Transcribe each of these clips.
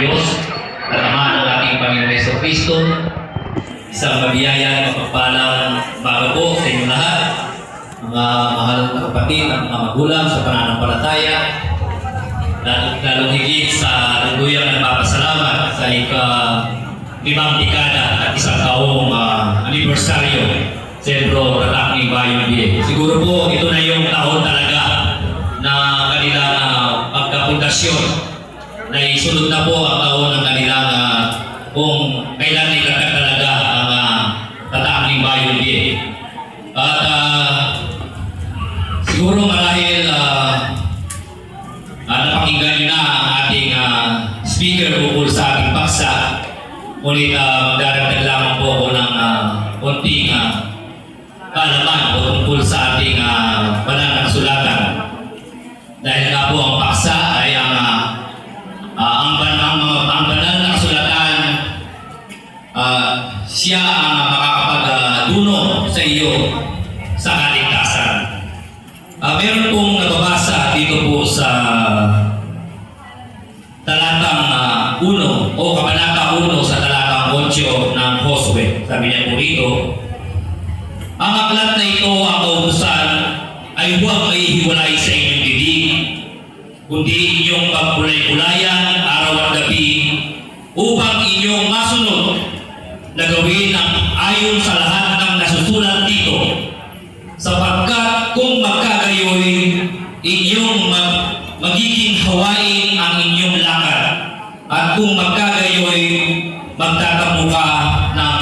Diyos at Ama ng ating Panginoon Jesucristo. Isang mabiyaya at mapagpalang umaga po sa inyo lahat, mga mahal na kapatid at mga magulang sa pananampalataya. Lalong higit sa luguyang nagpapasalamat sa ika-limang dekada at isang taong anibersaryo Sentro Ratang Bayon Biye. Siguro po ito na yung taon talaga na kanilang pagkapundasyon, na isunod na po ang taon ng kanilang kung kailan itatag talaga ang Ratang Bayon Biye. At siguro marahil napakinggan nyo na ang ating speaker ukol sa ating paksa. Ngunit magdaragdag lamang po ako ng konting kaalaman tungkol sa ating banal na kasulatan. Dahil nga po ang paksa ay ang banal na kasulatan, siya ang makakapagduno sa iyo sa kaligtasan. Meron pong nababasa dito po sa talatang 1 o kabanata 1 sa talatang 8 ng Josue. Sabi niya po rito, ang aklat na ito, ang kautusan, ay huwag maihiwalay sa inyong didig, kundi inyong pagkulay-kulayan araw at gabi, upang inyong masunod na gawin ang ayon sa lahat ng nasusulat dito, sapagkat kung magkagayoy, inyong magiging hawain ang inyong lakad, at kung magkagayoy, magtatamo ka ng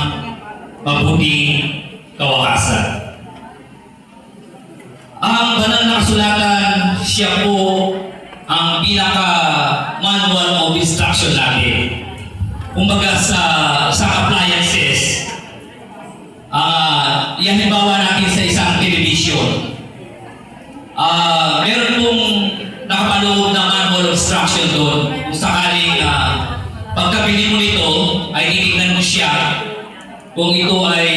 mabuting kawakasan. Ang banal na kasulatan, siya po ang pinaka-manual of instruction natin. Kumbaga sa appliances, halimbawa natin sa isang television, meron pong nakapaloob na manual of instruction doon. Kung sakaling pagkabili mo nito, ay titignan mo siya kung ito ay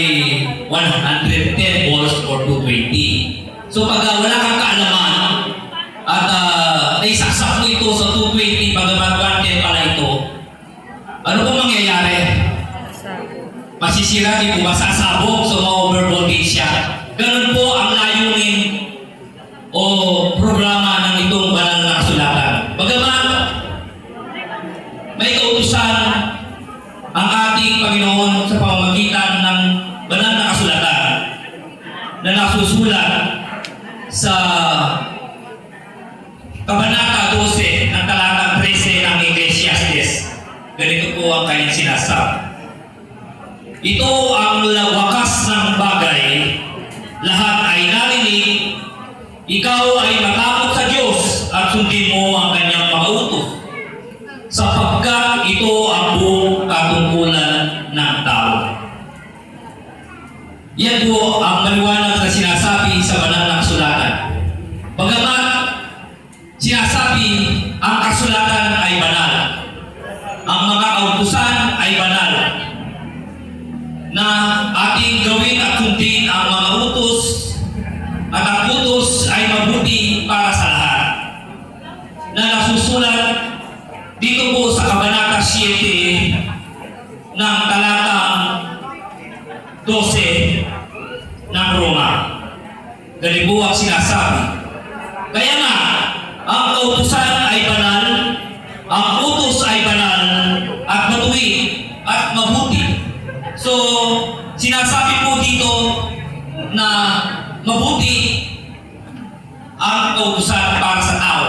110 volts or 220. So pag wala kang kaalaman at naisaksak mo ito sa 220 bagamat 110 pala ito, ano po mangyayari? Masisira, di po ba? Sasabog, so ma-overvoltage siya. Ganun po ang layunin o programa ng itong banal na kasulatan. Bagamat may kautusan ang ating Panginoon sa pamamagitan ng banal na kasulatan na nasusulat sa kabanata 12 ng talatang 13 ng Ecclesiastes. Ganito po ang kanyang sinasabi. Ito ang wakas ng bagay, lahat ay narinig, ikaw ay matakot sa Diyos at sundin mo ang kanyang mga utos, sapagkat ito ang buong katungkulan ng tao. Yan po ang maliwanag na sinasabi sa banal na kasulatan. Bagamat sinasabi ang kasulatan ay banal, ang mga kautusan ay banal, na ating gawin at sundin ang mga utos, at ang utos ay mabuti para sa lahat, na nasusulat dito po sa kabanata 7 ng talatang 12 ng Roma. Ganito po ang sinasabi. Kaya nga, ang kautusan ay banal, ang utos ay banal, at matuwid at mabuti. So, sinasabi po dito na mabuti ang kautusan para sa tao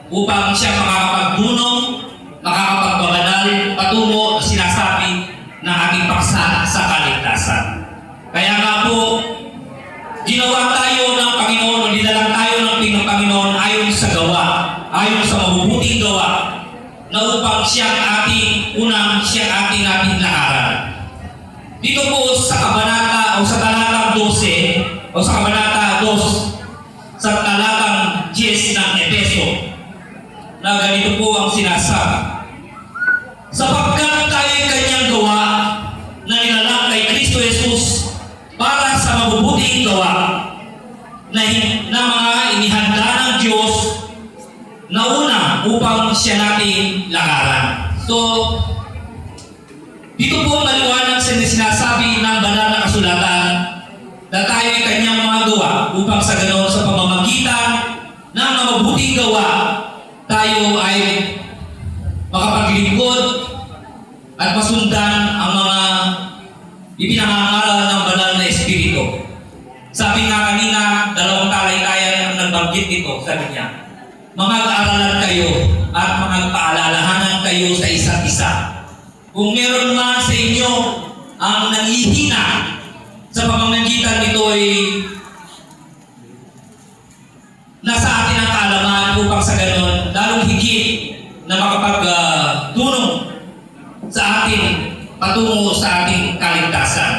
upang siya makakapagdunong, makakapagbabanal patungo sa sinasabi ng ating paksa sa kaligtasan. Kaya nga po, ginawa tayo ng Panginoon, nilalang tayo ng Panginoon ayon sa gawa, ayon sa mabubuting gawa, na upang siya ating ating lakaran. Dito po sa kabanata o sa talatang 12 o sa kabanata 2 sa talatang 10 ng Efeso, na ganito po ang sinasabi. Sapagkat tayo kanyang gawa na nilalang kay Kristo Jesus para sa mabubuting gawa na mga inihanda ng Diyos na una upang siya natin lakaran. So, dito po maliwanag sa sinasabi ng banal na kasulatan na tayo ay kanyang mga gawa upang sa ganoon sa pamamagitan ng mga mabuting gawa tayo ay makapaglingkod at masundan ang mga ipinangangaral ng banal na Espiritu. Sabi nga kanina, 2 talaytayan ang nagbanggit dito, sabi niya, mag-aaralan kayo at magpaalalahanan kayo sa isa't isa. Kung meron man sa inyo ang nanghihina sa pamamagitan nito ay nasa atin ang kaalaman upang sa ganon, lalong higit na makapagtulong sa atin patungo sa ating kaligtasan.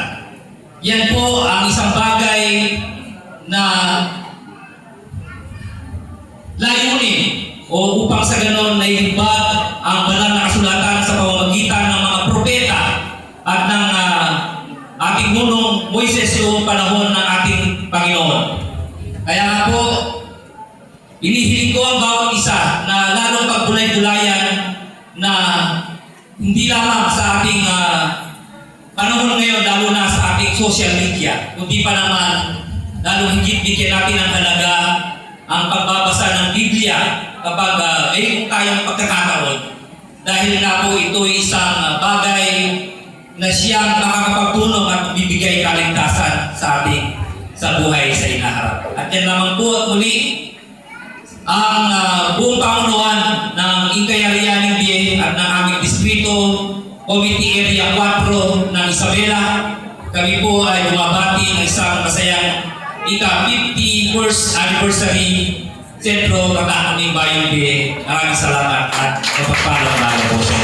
Yan po ang isang bagay na layunin o upang sa ganon na ilibag ang banal na kasulatan sa pamamagitan ng mga propeta at ng ating nunong Moises noong panahon ng ating Panginoon. Kaya nga po, inihiling ko ang bawat isa na lalong pagbulay-bulayan na hindi lamang sa ating panahon ngayon, lalo na sa ating social media, kundi pa naman lalong higit bigyan natin ang halaga ang pagbabasa ng Biblia kapag mayroon tayong pagkakataon. Dahil nga po ito ay isang bagay na siyang makakapagtulong at bibigay kaligtasan sa ating sa buhay sa inaharap. At yan naman po at muli ang buong pamunuan ng Incayarianing DA at ng aming distrito, Committee Area 4 ng Isabela. Kami po ay bumabati ng isang masayang ika-51st anniversary Sentro Katangaming Bayan Day. Maraming salamat at mapagpalang po sa